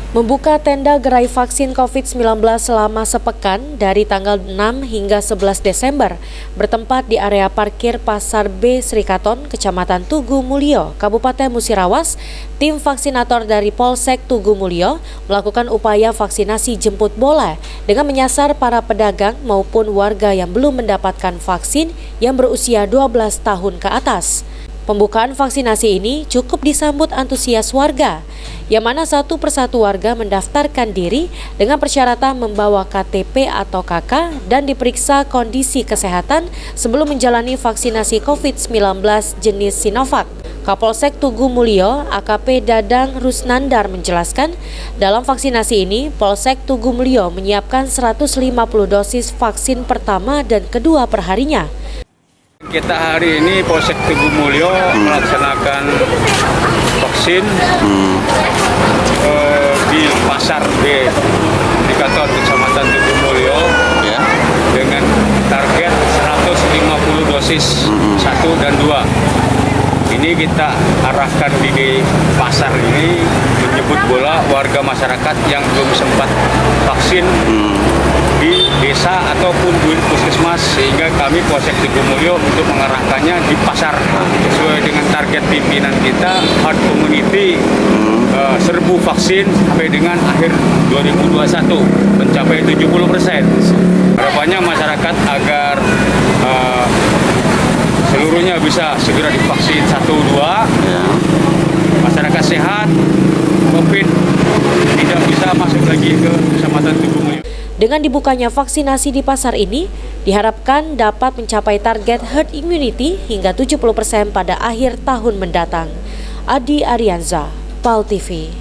Membuka tenda gerai vaksin COVID-19 selama sepekan dari tanggal 6 hingga 11 Desember bertempat di area parkir Pasar B Srikaton, Kecamatan Tugu Mulyo, Kabupaten Musirawas. Tim vaksinator dari Polsek Tugu Mulyo melakukan upaya vaksinasi jemput bola dengan menyasar para pedagang maupun warga yang belum mendapatkan vaksin yang berusia 12 tahun ke atas. Pembukaan vaksinasi ini cukup disambut antusias warga, yang mana satu persatu warga mendaftarkan diri dengan persyaratan membawa KTP atau KK dan diperiksa kondisi kesehatan sebelum menjalani vaksinasi COVID-19 jenis Sinovac. Kapolsek Tugu Mulyo, AKP Dadang Rusnandar menjelaskan, dalam vaksinasi ini Polsek Tugu Mulyo menyiapkan 150 dosis vaksin pertama dan kedua perharinya. Kita hari ini Polsek Tugu Mulyo melaksanakan vaksin di Pasar B Srikaton, Kecamatan Tugu Mulyo dengan target 150 dosis 1 dan 2. Ini kita arahkan di pasar ini menjemput bola warga masyarakat yang belum sempat vaksin di desa ataupun di puskesmas, sehingga kami Polsek Tugu Mulyo untuk mengarahkannya di pasar sesuai dengan target pimpinan kita herd immunity, serbu vaksin sampai dengan akhir 2021 mencapai 70%. Harapannya masyarakat agar seluruhnya bisa segera divaksin 1-2, masyarakat sehat, COVID tidak bisa masuk lagi ke Kecamatan Tugu Mulyo. Dengan dibukanya vaksinasi di pasar ini, diharapkan dapat mencapai target herd immunity hingga 70% pada akhir tahun mendatang. Adi Arianza, PAL TV.